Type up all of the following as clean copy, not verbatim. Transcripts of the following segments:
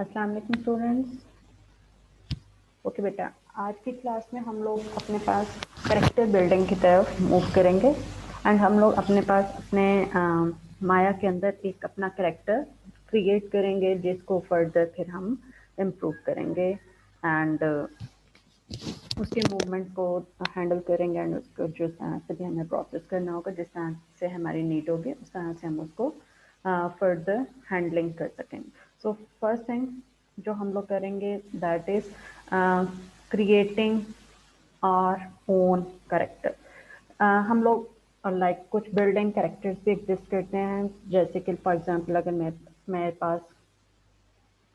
अस्सलाम वालेकुम students. Okay बेटा, आज की क्लास में हम लोग अपने पास करेक्टर बिल्डिंग की तरफ मूव करेंगे एंड हम लोग अपने पास अपने माया के अंदर एक अपना करेक्टर क्रिएट करेंगे जिसको फर्दर फिर हम इम्प्रूव करेंगे एंड उसके मूवमेंट को हैंडल करेंगे एंड उसको जो तरह से भी हमें प्रोसेस करना होगा, जिस तरह से हमारी नीड होगी उस तरह से हम उसको फर्दर हैंडलिंग कर सकेंगे। सो फर्स्ट थिंग जो हम लोग करेंगे that is creating our own character. हम लोग लाइक कुछ बिल्डिंग करेक्टर्स भी एग्जिस्ट करते हैं, जैसे कि फॉर एग्जांपल अगर मेरे पास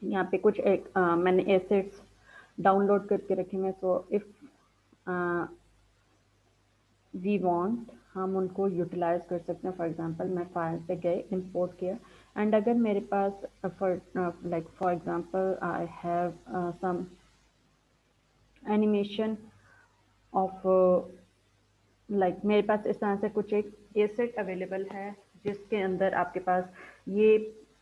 यहाँ पे कुछ मैंने एसेट्स डाउनलोड करके रखे हैं, सो इफ वी वांट हम उनको यूटिलाइज कर सकते हैं। फॉर एग्जांपल मैं फाइल पे गए, इंपोर्ट किया एंड अगर मेरे पास for example I have some animation of like मेरे पास इस तरह से कुछ एक एसेट अवेलेबल है जिसके अंदर आपके पास ये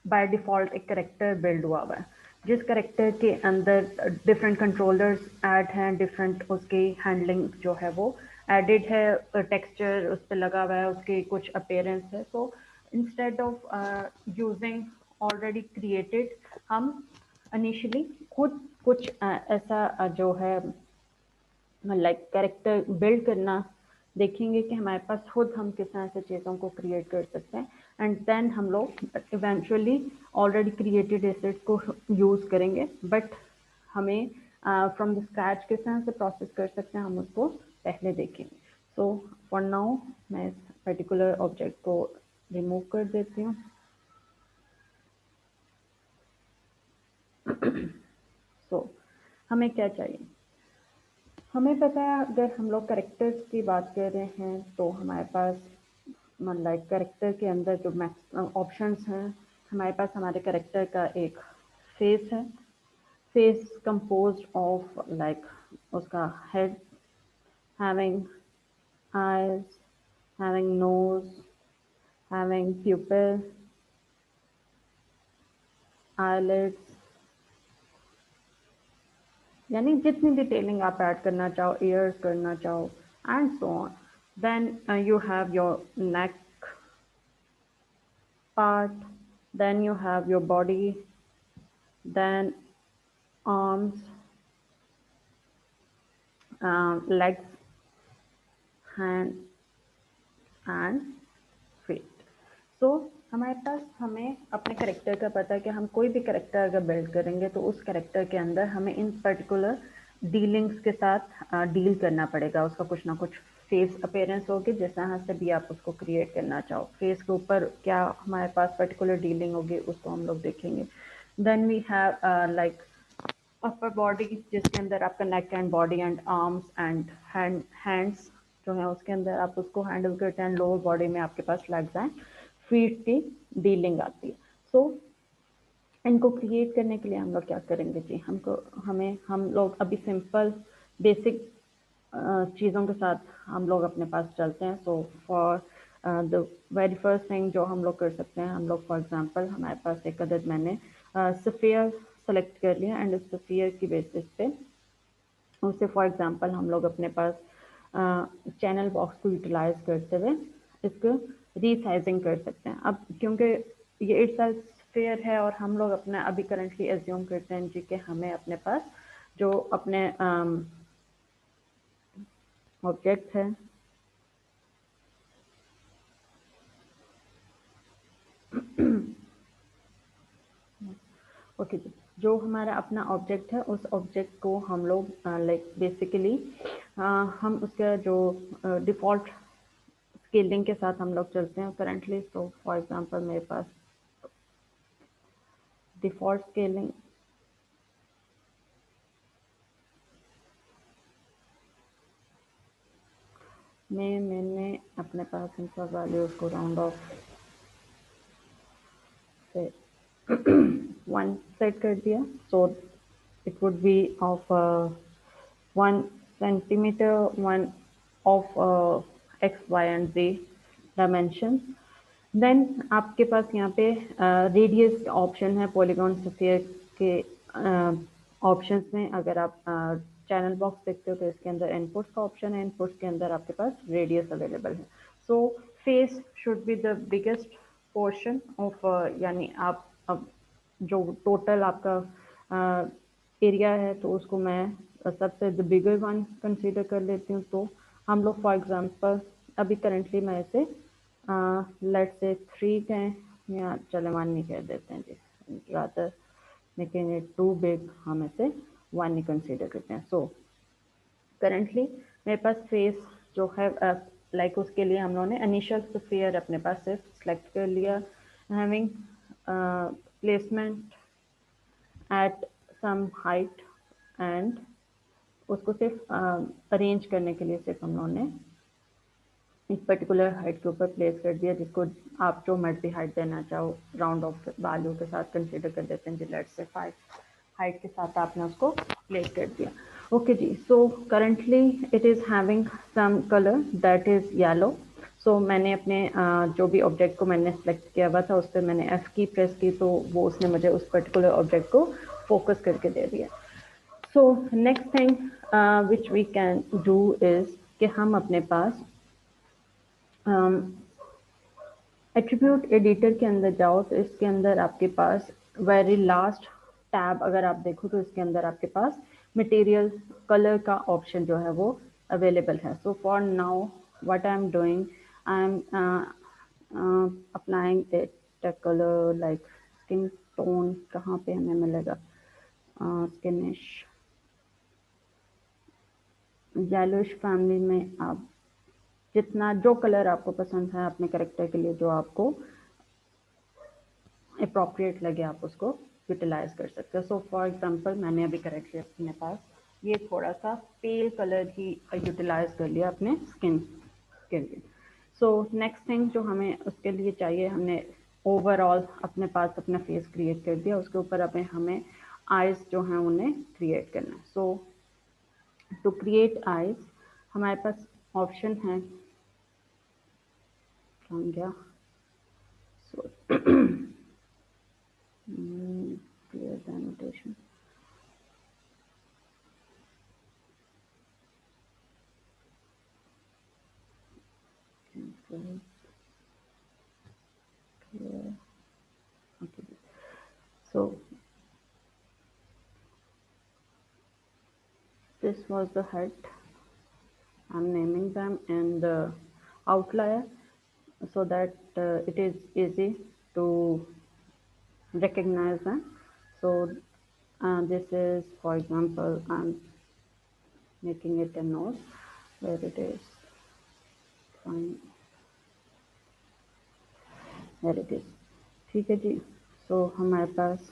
बाय डिफ़ॉल्ट एक करेक्टर बिल्ड हुआ हुआ है, जिस करेक्टर के अंदर डिफरेंट कंट्रोलर्स ऐड हैं, डिफरेंट उसकी हैंडलिंग जो है वो एडिड है, टेक्सचर उस पर लगा हुआ है, उसकी कुछ अपीयरेंस है। So instead of using already created, हम इनिशियली खुद कुछ ऐसा जो है लाइक कैरेक्टर बिल्ड करना देखेंगे कि हमारे पास खुद हम किस तरह से चीज़ों को क्रिएट कर सकते हैं एंड देन हम लोग इवेंचुअली ऑलरेडी क्रिएटेड एसेट्स को यूज़ करेंगे, बट हमें फ्रॉम द स्क्रैच किस तरह से प्रोसेस कर सकते हैं हम उसको पहले देखेंगे। सो फॉर नाउ मैं इस पर्टिकुलर ऑब्जेक्ट को रिमूव कर देती हूँ। सो हमें क्या चाहिए, हमें पता है अगर हम लोग करेक्टर्स की बात कर रहे हैं तो हमारे पास लाइक करेक्टर के अंदर जो मैक्स ऑप्शंस हैं, हमारे पास हमारे करेक्टर का एक फेस है। फेस कंपोज्ड ऑफ लाइक उसका head, having eyes, having nose, having pupil, eyelids, यानी जितनी डिटेलिंग आप ऐड करना चाहो, ईयर्स करना चाहो and so on. Then you have your neck part, then you have your body, then arms, legs, hand and feet. So हमारे पास हमें अपने करेक्टर का पता है कि हम कोई भी करेक्टर अगर बिल्ड करेंगे तो उस करेक्टर के अंदर हमें इन पर्टिकुलर डीलिंग्स के साथ डील करना पड़ेगा। उसका कुछ ना कुछ फेस अपेयरेंस होगी, जिस तरह से भी आप उसको क्रिएट करना चाहो। फेस के ऊपर क्या हमारे पास पर्टिकुलर डीलिंग होगी उसको हम लोग देखेंगे। Then we have like upper body, जिसके अंदर आपका neck and body and arms and hands जो है उसके अंदर आप उसको हैंडल करते हैं। लोअर बॉडी में आपके पास लेग्स एंड फीट की डीलिंग आती है। सो इनको क्रिएट करने के लिए हम लोग क्या करेंगे जी, हम लोग अभी सिंपल बेसिक चीज़ों के साथ हम लोग अपने पास चलते हैं। So for the very first thing जो हम लोग कर सकते हैं, हम लोग फॉर एग्जांपल हमारे पास एक अदद मैंने सफ़ियर सेलेक्ट कर लिया एंड उस सफ़ियर की बेसिस पे उसे फॉर एग्जांपल हम लोग अपने पास चैनल बॉक्स को यूटिलाइज करते हुए इसको रीसाइजिंग कर सकते हैं। अब क्योंकि ये इट्स स्फीयर है और हम लोग अपना अभी करंटली एज्यूम करते हैं जी कि हमें अपने पास जो अपने ऑब्जेक्ट है ओके जी, जो हमारा अपना ऑब्जेक्ट है उस ऑब्जेक्ट को हम लोग लाइक बेसिकली हम उसका जो डिफ़ॉल्ट स्केलिंग के साथ हम लोग चलते हैं करंटली। सो फॉर एग्जांपल मेरे पास डिफ़ॉल्ट स्केलिंग में मैंने अपने पास इनका वैल्यूज को राउंड ऑफ से 1 सेट कर दिया। So it would be of 1 centimetre, 1 of X Y and Z dimension. Then आपके पास यहाँ पे रेडियस ऑप्शन है पॉलीगॉन स्फीयर के ऑप्शंस में अगर आप चैनल बॉक्स देखते हो तो इसके अंदर इनपुट्स का ऑप्शन है, इनपुट्स के अंदर आपके पास रेडियस अवेलेबल है। सो face should be the biggest portion of, यानी आप अब जो टोटल आपका एरिया है तो उसको मैं सबसे द बिगर वन कंसीडर कर लेती हूँ। तो हम लोग फॉर एग्जांपल अभी करंटली मैं इसे लेट्स से 3 कहें या चले 1 ही कह देते हैं जी, rather making it too big हम इसे 1 ही कंसीडर करते हैं। सो करंटली मेरे पास फेस जो है लाइक उसके लिए हम लोगों ने इनिशियल स्फीयर अपने पास सिर्फ सेलेक्ट कर लिया, having placement at some height and उसको सिर्फ अरेंज करने के लिए सिर्फ हम लोगों ने एक पर्टिकुलर हाइट के ऊपर प्लेस कर दिया, जिसको आप जो मर्जी हाइट देना चाहो राउंड ऑफ वैल्यू के साथ कंसीडर कर देते हैं जी, लेट्स से 5 हाइट के साथ आपने उसको प्लेस कर दिया। ओके जी, so currently it is having some colour that is yellow. So मैंने अपने जो भी ऑब्जेक्ट को मैंने सेलेक्ट किया हुआ था उस पर मैंने एफ की प्रेस की, तो वो उसने मुझे उस पर्टिकुलर ऑब्जेक्ट को फोकस करके दे दिया। So next thing which we can do is कि हम अपने पास एट्रीब्यूट एडिटर के अंदर जाओ तो इसके अंदर आपके पास वेरी लास्ट टैब अगर आप देखो तो इसके अंदर आपके पास मटेरियल कलर का ऑप्शन जो है वो अवेलेबल है। So for now what I am doing, I am applying it colour like skin tone, कहाँ पे हमें मिलेगा, स्किनिश येलोइश फैमिली में आप जितना जो कलर आपको पसंद है अपने करेक्टर के लिए जो आपको अप्रोप्रिएट लगे आप उसको यूटिलाइज कर सकते हो। सो फॉर एग्जांपल मैंने अभी करेक्टली अपने पास ये थोड़ा सा पेल कलर ही यूटिलाइज कर लिया अपने स्किन के लिए। सो नेक्स्ट थिंग जो हमें उसके लिए चाहिए, हमने ओवरऑल अपने पास अपना फेस क्रिएट कर दिया, उसके ऊपर अब हमें आइज़ जो हैं उन्हें क्रिएट करना है। सो टू क्रिएट आइज़ हमारे पास ऑप्शन है, कौन गया, सो clear the annotation. Clear. Okay. So this was the head. I'm naming them in the outlier so that it is easy to recognize them. So this is, for example, I'm making it a nose where it is fine. There it is. ठीक है जी। सो हमारे पास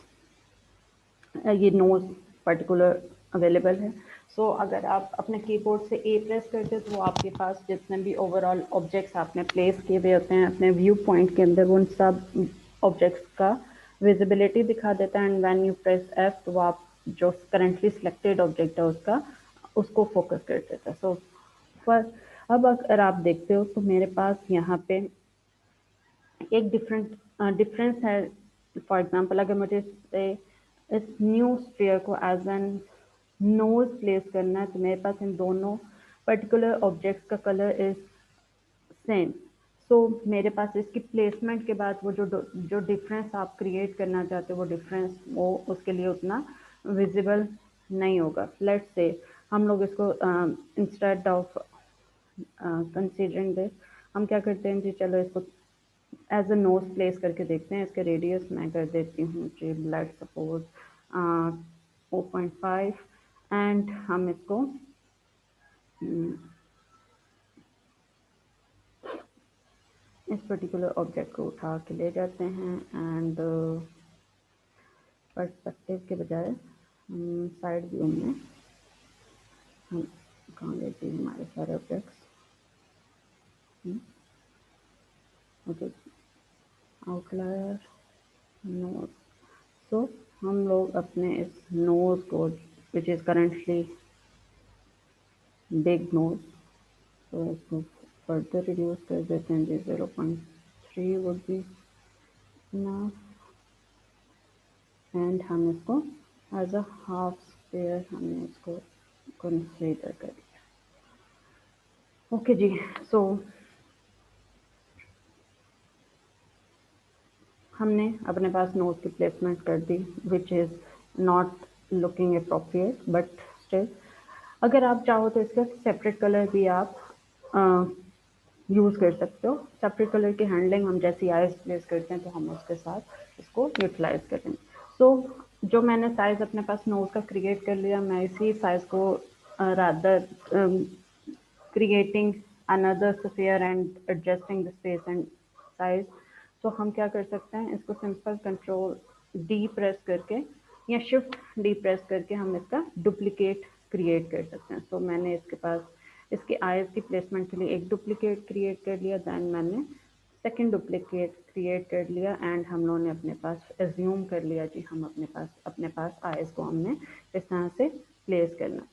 ये knows particular available है। सो अगर आप अपने keyboard से ए press करते हो तो वो आपके पास जितने भी ओवरऑल ऑब्जेक्ट्स आपने प्लेस किए हुए होते हैं अपने व्यू पॉइंट के अंदर, वो उन सब ऑब्जेक्ट्स का विजिबिलिटी दिखा देता है। And when you press F तो वो आप जो करंटली सिलेक्टेड ऑब्जेक्ट है उसको फोकस कर देता है। सो फर्स्ट अब अगर आप देखते हो तो मेरे पास यहाँ पे एक डिफरेंस है। फॉर एग्जांपल अगर मुझे इस न्यू स्फीयर को एज एन नोज प्लेस करना है तो मेरे पास इन दोनों पर्टिकुलर ऑब्जेक्ट्स का कलर इज सेम। सो मेरे पास इसकी प्लेसमेंट के बाद वो जो डिफरेंस आप क्रिएट करना चाहते हो वो डिफरेंस वो उसके लिए उतना विजिबल नहीं होगा। लेट्स से हम लोग इसको इंस्टेड ऑफ कंसीडरिंग दिस हम क्या करते हैं जी, चलो इसको एज अ नोज प्लेस करके देखते हैं। इसके रेडियस मैं कर देती हूँ जी, लेट्स सपोज 0.5 एंड हम इसको इस पर्टिकुलर ऑब्जेक्ट को उठा के ले जाते हैं एंड पर्सपेक्टिव के बजाय साइड व्यू में हम कहाँ लेते हैं हमारे सारे objects. Okay, outliner nose. So हम लोग अपने इस नोज को which is currently big nose, तो इसको फर्दर रिड्यूस कर देते हैं जी, 0.3 वुड बी इनफ। एंड हम इसको एज अ हाफ स्क्वायर हमने इसको कंसीडर कर लिया। ओके जी, सो हमने अपने पास नोज की प्लेसमेंट कर दी which is not looking appropriate, but still अगर आप चाहो तो इसका सेपरेट कलर भी आप यूज़ कर सकते हो। सेपरेट कलर की हैंडलिंग हम जैसी आइज प्लेस करते हैं तो हम उसके साथ इसको यूटिलाइज करेंगे। सो जो मैंने साइज़ अपने पास नोज का क्रिएट कर लिया, मैं इसी साइज़ को rather creating another sphere and adjusting the space and size। तो हम क्या कर सकते हैं, इसको सिंपल कंट्रोल डी प्रेस करके या शिफ्ट डी प्रेस करके हम इसका डुप्लीकेट क्रिएट कर सकते हैं। सो मैंने इसके पास इसके आईज की प्लेसमेंट के लिए एक डुप्लीकेट क्रिएट कर लिया, देन मैंने सेकेंड डुप्लीकेट क्रिएट कर लिया एंड हम लोगों ने अपने पास एज्यूम कर लिया जी हम अपने पास आईज को हमने इस तरह से प्लेस करना।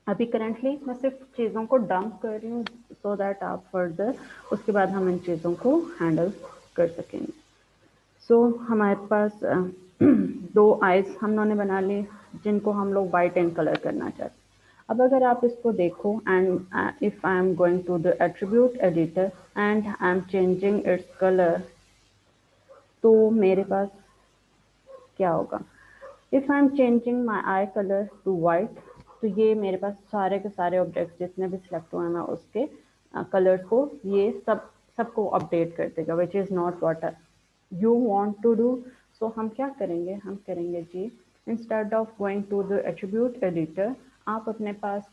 अभी करंटली मैं सिर्फ चीज़ों को डंप कर रही हूँ सो दैट आप फर्दर उसके बाद हम इन चीज़ों को हैंडल कर सकेंगे। सो हमारे पास दो आइज हम लोगों ने बना ली जिनको हम लोग वाइट इन कलर करना चाहते हैं। अब अगर आप इसको देखो and if I am going to the attribute editor and I am changing its colour, तो मेरे पास क्या होगा, if I am changing my eye colour to white, तो ये मेरे पास सारे के सारे ऑब्जेक्ट्स जितने भी सिलेक्ट हुए हैं उसके कलर्स को ये सबको अपडेट कर देगा, which is not what you want to do. So हम क्या करेंगे, हम करेंगे जी instead of going to the attribute editor, आप अपने पास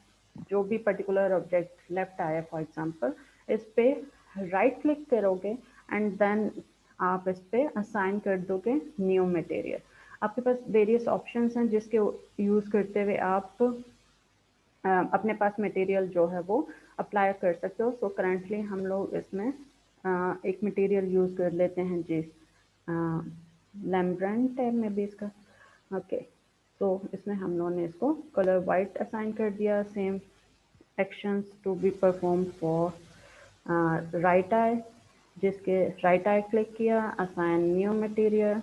जो भी पर्टिकुलर ऑब्जेक्ट लेफ्ट आया फॉर एग्जांपल, इस पे राइट क्लिक करोगे एंड देन आप इस पे असाइन कर दोगे न्यू मटेरियल। आपके पास वेरियस ऑप्शंस हैं जिसके यूज़ करते हुए आप अपने पास मटेरियल जो है वो अप्लाई कर सकते हो। सो करंटली हम लोग इसमें एक मटेरियल यूज़ कर लेते हैं जी, लैम्ब्रेंट है में भी इसका, ओके। तो इसमें हम लोगों ने इसको कलर वाइट असाइन कर दिया। Same actions to be perform for right eye, जिसके राइट आई क्लिक किया, असाइन न्यू मटेरियल,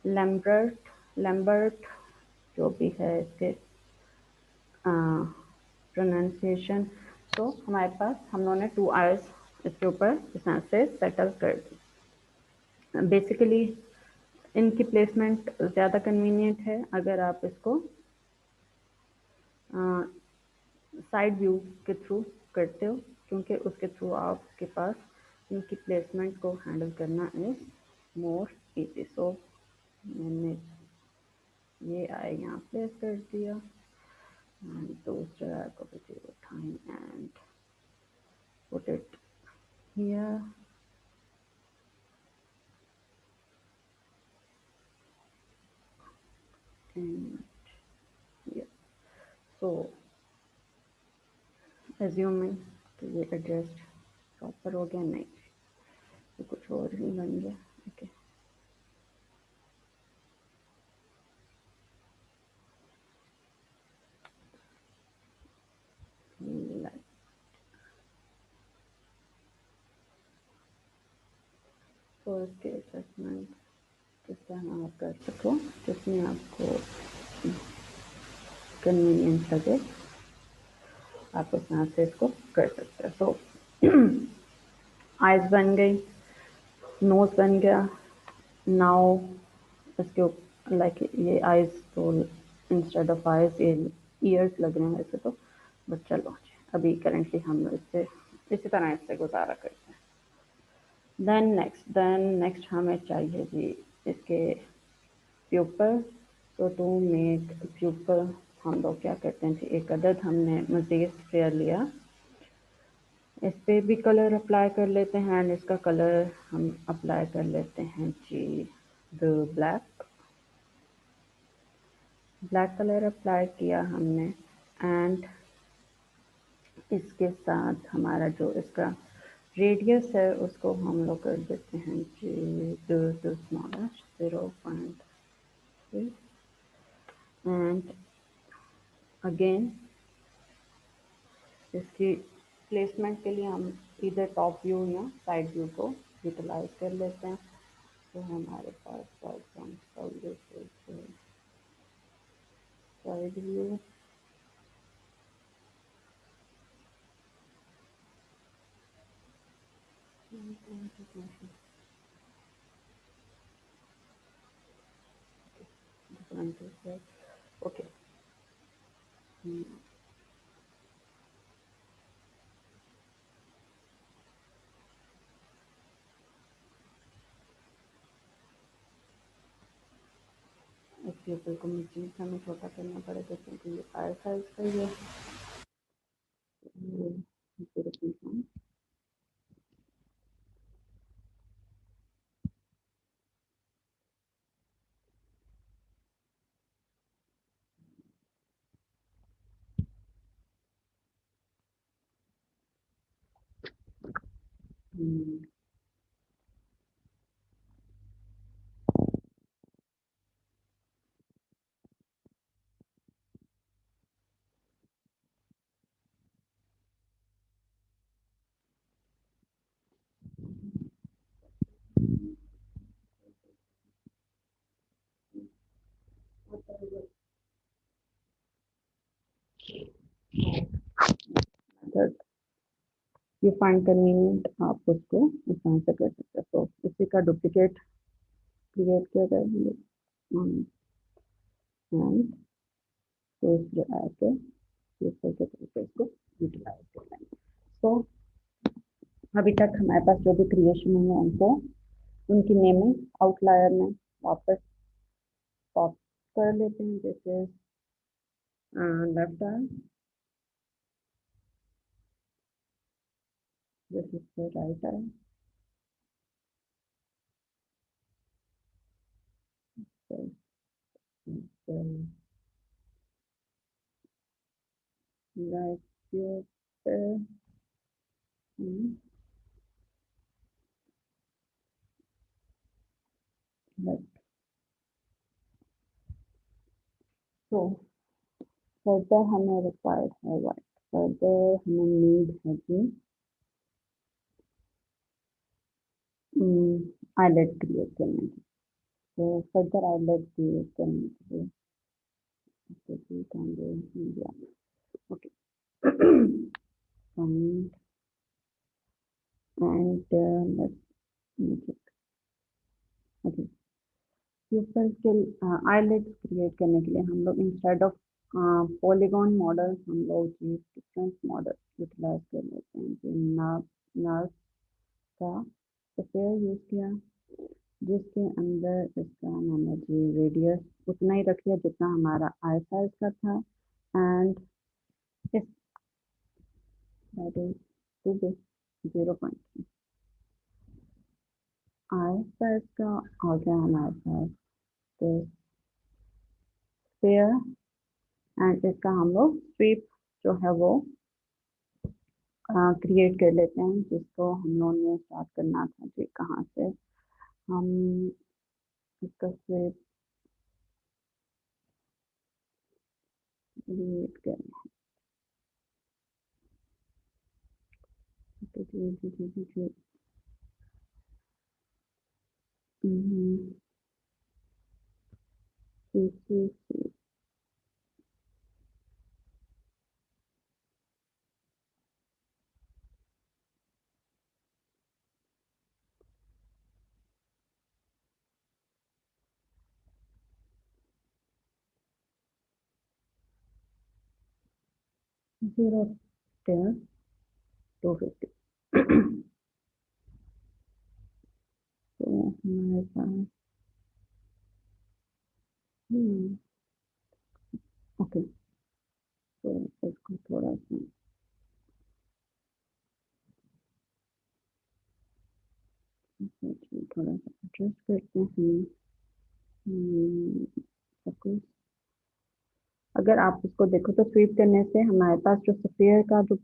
लैम्बर्ट जो भी है इसके प्रोनाउंसिएशन। तो हमारे पास हम लोगों ने टू आइज इसके ऊपर इस तरह से सेटल कर दी। बेसिकली इनकी प्लेसमेंट ज़्यादा कन्वीनियंट है अगर आप इसको साइड व्यू के थ्रू करते हो, क्योंकि उसके थ्रू आपके पास इनकी प्लेसमेंट को हैंडल करना इज मोर इजी। सो मैंने ये आई यहाँ प्लेस कर दिया एंड दूसरा को भी उठाएं and put it here and here. So assuming कि ये एडजस्ट प्रॉपर हो गया, नहीं तो कुछ और ही बन गया। ओके तो इसके एडजस्टमेंट किस तरह आप कर सको जिसमें आपको कन्वीनियंट लगे, आप इस तरह से इसको कर सकते हो। सो आइज बन गई, नोज बन गया, नाउ इसके लाइक ये आइज तो इंस्टेड ऑफ आइज ये ईयर्स लग रहे हैं वैसे तो, बट चलो अभी करेंटली हम इससे इसी तरह इससे गुजारा करते हैं। देन नेक्स्ट हमें चाहिए जी इसके प्यूपल। तो टू मेक प्यूपल हम लोग क्या करते हैं जी, एक अदद हमने मज़ीद स्फेयर लिया, इस पे भी कलर अप्लाई कर लेते हैं एंड इसका कलर हम अप्लाई कर लेते हैं जी the black. Black colour apply किया हमने एंड इसके साथ हमारा जो इसका रेडियस है उसको हम लोग कर देते हैं जी द स्मॉलेस्ट 0.3 एंड अगेन इसकी प्लेसमेंट के लिए हम इधर टॉप व्यू या साइड व्यू को यूटिलाइज कर लेते हैं। तो हमारे पास डायग्राम का ये साइड व्यू, ओके। इस पीपल को मुझे हमें छोटा करना पड़ेगा क्योंकि ये आर साइज का ही है। यू फाइंड कन्वीनियंट, आप उसको इस तरह से कर सकते हैं। तो उसी का डुप्लीकेट क्रिएट किया जाएगा एंड तो इसलिए आके इस तरह के तरीके इसको यूटिलाइज कर लेंगे। तो अभी तक हमारे पास जो भी क्रिएशन हुए उनको उनकी नेमिंग आउटलायर में वापस पॉप कर लेते हैं। जैसे left arm, this is the right arm, this is the right shoulder, left. So further हमें required है what? Further हमें need है कि eyelid create करने की। तो further eyelid create करने के लिए we can do India. Okay. Find and let's check. Okay. Pupil के आईलेट्स क्रिएट करने के लिए हम लोग इंस्टेड ऑफ पॉलीगॉन मॉडल हम लोग ये डिफरेंट मॉडल यूटिलाइज कर लेते हैं। जो नर्व का स्फीयर यूज किया जिसके अंदर इसका मैंने जी रेडियस उतना ही रख लिया जितना हमारा आई साइज का था एंड इस दैट इज 0.3 आई साइज का हो गया हमारे पास। तो स्फीयर एंड इसका हम लोग स्वीप जो है वो क्रिएट कर लेते हैं जिसको हम लोगों ने स्टार्ट करना था जी कहाँ से हम इसका स्वीप क्रिएट करें। जी जी जी जी जी 0 till 250 तो हमारे पास ओके। तो इसको थोड़ा सा थोड़ा सा एडजस्ट करते हैं। सपोज अगर आप इसको देखो तो स्वीप करने से हमारे पास जो स्फीयर का जो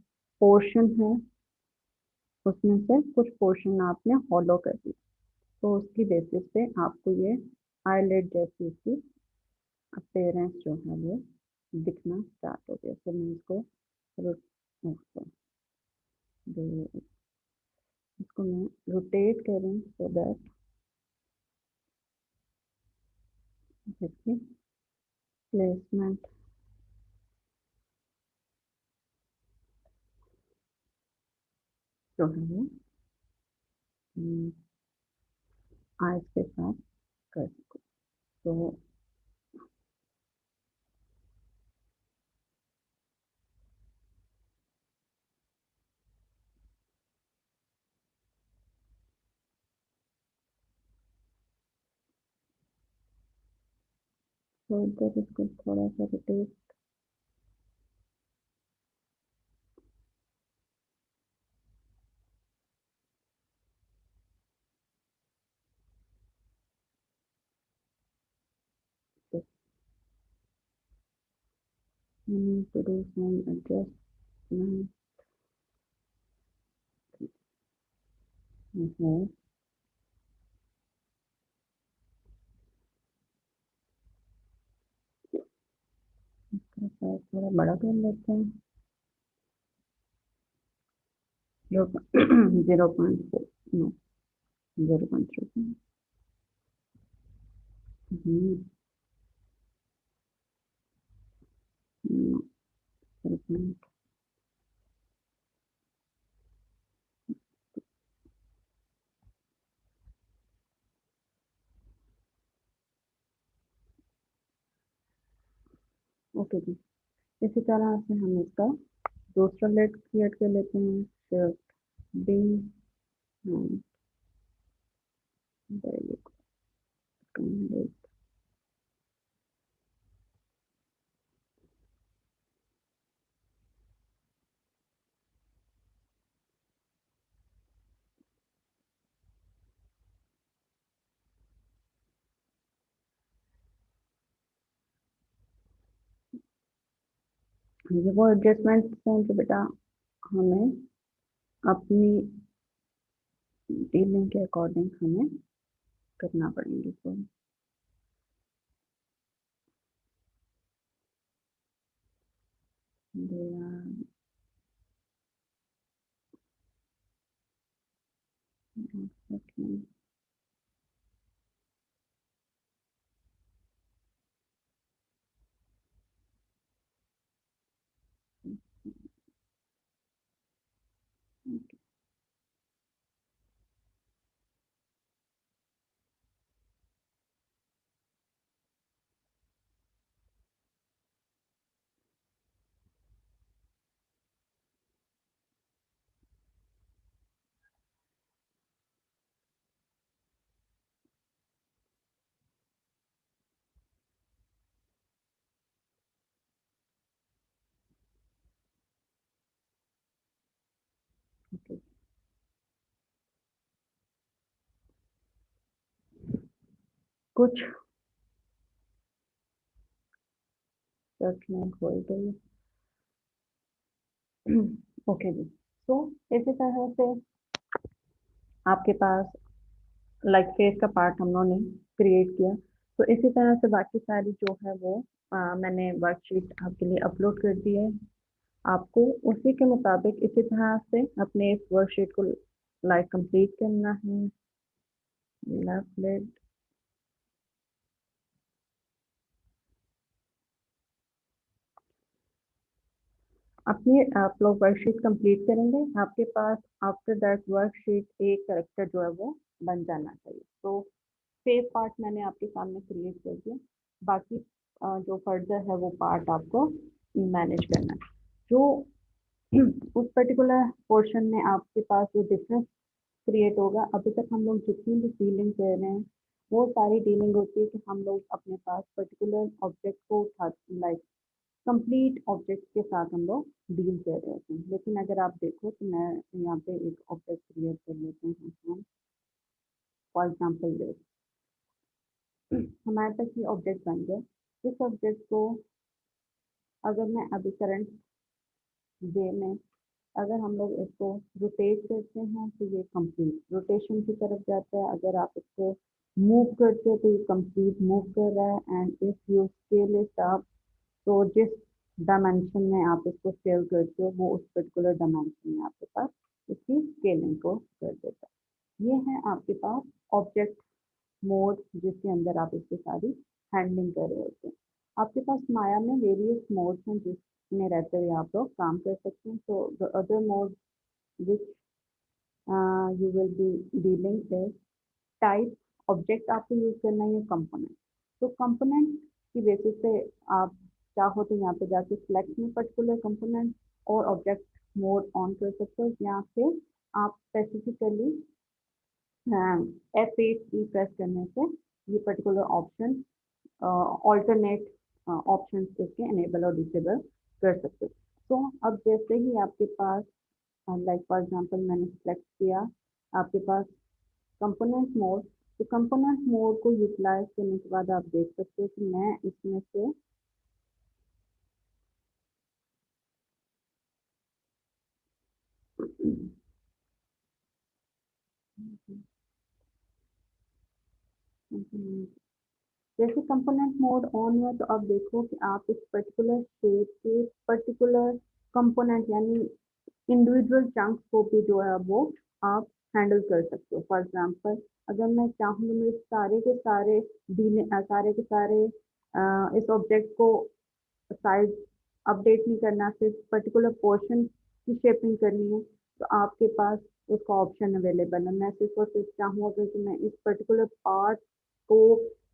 पोर्शन है उसमें से कुछ पोर्शन आपने हॉलो कर दिया। तो उसकी बेसिस पे आपको ये आईलेट जैसी इसकी अपीयरेंस जो है वो दिखना स्टार्ट हो गया। तो मैं इसको मैं रोटेट करूँ सो दैट इसकी प्लेसमेंट जो है वो आज के साथ कर सको। तो इधर इसको थोड़ा सा rotate to do some adjustment है। थोड़ा बड़ा कर लेते हैं 0.4 नो 0.3 नो 0. ओके जी, इसी तरह से हम इसका दूसरा लेट क्रिएट कर लेते हैं। शिफ्ट डी ये वो एडजस्टमेंट हैं जो बेटा हमें अपनी डीलिंग के अकॉर्डिंग हमें करना पड़ेंगे। तो कुछ सेटलमेंट हो गई। ओके जी, तो इसी तरह से आपके पास लाइक फेस का पार्ट हम लोगों ने क्रिएट किया। तो इसी तरह से बाकी सारी जो है वो मैंने वर्कशीट आपके लिए अपलोड कर दी है। आपको उसी के मुताबिक इसी तरह से अपने इस वर्कशीट को लाइक कंप्लीट करना है। लेफ्ट लेट अपनी आप लोग वर्कशीट कंप्लीट करेंगे, आपके पास आफ्टर दैट वर्कशीट एक करेक्टर जो है वो बन जाना चाहिए। तो फेस पार्ट मैंने आपके सामने क्रिएट कर दिया, बाकी जो फर्दर है वो पार्ट आपको मैनेज करना है। जो उस पर्टिकुलर पोर्शन में आपके पास जो डिफरेंस क्रिएट होगा, अभी तक हम लोग जितनी भी डीलिंग कर रहे हैं वो सारी डीलिंग होती है कि हम लोग अपने पास पर्टिकुलर ऑब्जेक्ट को उठा लाइक कंप्लीट ऑब्जेक्ट के साथ हम लोग डील कर रहे होते हैं। लेकिन अगर आप देखो तो मैं यहाँ पे एक ऑब्जेक्ट क्रिएट कर लेते हैं हम, फॉर एग्जाम्पल दिस, हमारे पास ये ऑब्जेक्ट बन गया। इस ऑब्जेक्ट को अगर मैं अभी करंट वे में अगर हम लोग इसको रोटेट करते हैं तो ये कंप्लीट रोटेशन की तरफ जाता है। अगर आप इसको मूव करते हो तो ये कंप्लीट मूव कर रहा है। And if you scale it up, तो जिस डायमेंशन में आप इसको स्केल करते हो वो उस पर्टिकुलर डायमेंशन में आपके पास इसकी स्केलिंग को कर देता है। ये है आपके पास ऑब्जेक्ट मोड जिसके अंदर आप इसकी सारी हैंडलिंग कर रहे होते हैं। आपके पास माया में वेरियस मोड्स हैं जिसमें रहते हुए आप लोग काम कर सकते हैं। So the other mode which you will be dealing is type, object आपको यूज करना है, कंपोनेंट। तो कंपोनेंट की बेसिस पे आप चाहो तो यहाँ पे जाके सिलेक्ट में पर्टिकुलर कंपोनेंट और ऑब्जेक्ट मोड ऑन कर सकते हो, या फिर आप स्पेसिफिकली F8 की प्रेस करने से ये पर्टिकुलर ऑप्शन ऑल्टरनेट ऑप्शन इसके एनेबल और डिसेबल कर सकते हो। तो अब जैसे ही आपके पास लाइक फॉर एग्जांपल मैंने सेलेक्ट किया आपके पास कंपोनेंट मोड, तो कंपोनेंट मोड को यूटिलाइज करने के बाद आप देख सकते हो कि मैं इसमें से जैसे कंपोनेंट मोड ऑन हुआ तो अब देखो कि आप इस पर्टिकुलर शेप के पर्टिकुलर कंपोनेंट यानी इंडिविजुअल चंक्स को भी जो है वो आप हैंडल कर सकते हो। फॉर एग्जांपल अगर मैं चाहूँ तो मेरे सारे के सारे सारे के सारे इस ऑब्जेक्ट को साइज अपडेट नहीं करना, सिर्फ पर्टिकुलर पोर्शन की शेपिंग करनी है, तो आपके पास उसका ऑप्शन अवेलेबल है। मैं सिर्फ और सिर्फ चाहूँ अगर कि मैं इस पर्टिकुलर पार्ट को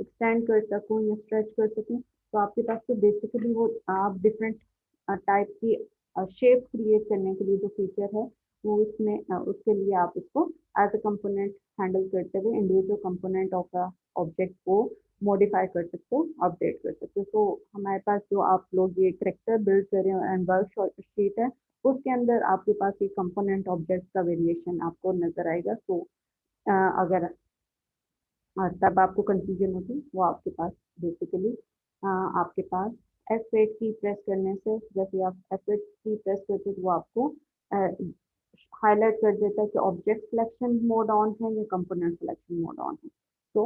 एक्सटेंड कर सकूँ या स्ट्रेच कर सकूँ, तो आपके पास तो बेसिकली वो आप डिफरेंट टाइप की शेप क्रिएट करने के लिए जो फीचर है वो उसमें उसके लिए आप इसको एज अ कंपोनेंट हैंडल करते हुए individual component of the object को मॉडिफाई कर सकते हो, अपडेट कर सकते हो। तो हमारे पास जो आप लोग ये करेक्टर बिल्ड कर रहे हो एंड वर्क शीट है, उसके अंदर आपके पास ये कंपोनेंट ऑब्जेक्ट का वेरिएशन आपको नजर आएगा। तो अगर तब आपको कंफ्यूजन होती वो आपके पास बेसिकली आपके पास F8 की प्रेस करने से, जैसे आप F8 की प्रेस करते हो तो वो आपको हाईलाइट कर देता है कि ऑब्जेक्ट सिलेक्शन मोड ऑन है या कंपोनेंट सिलेक्शन मोड ऑन है। तो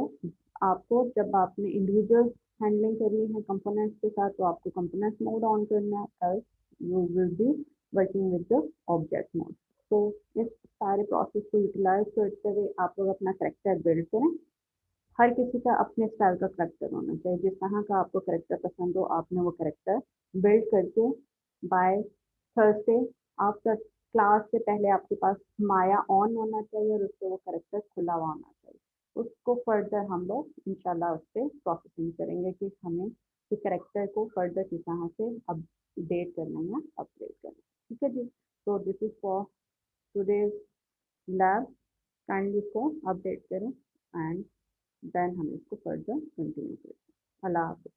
आपको जब आपने इंडिविजुअल हैंडलिंग करनी है कंपोनेंट्स के साथ तो आपको कंपोनेंट मोड ऑन करना है, else you will be working with the object mode. तो इस सारे प्रोसेस को यूटिलाइज करते हुए आप लोग अपना करेक्टर बिल्ड करें। हर किसी का अपने स्टाइल का करेक्टर होना चाहिए, जिस तरह का आपको करेक्टर पसंद हो आपने वो करेक्टर बिल्ड करके बाय थर्सडे आपका क्लास से पहले आपके पास माया ऑन होना चाहिए और उससे वो करेक्टर खुला हुआ होना चाहिए। उसको फर्दर हम लोग इंशाल्लाह उस पर प्रोसेसिंग करेंगे कि हमें कि करेक्टर को फर्दर किस तरह से अपडेट करना है या अपग्रेड करना है। ठीक है जी। तो this is for today's lab, kindly इसको अपडेट करें एंड देन हम इसको फर्दर कंटिन्यू करें। अल्लाह हाफिज़।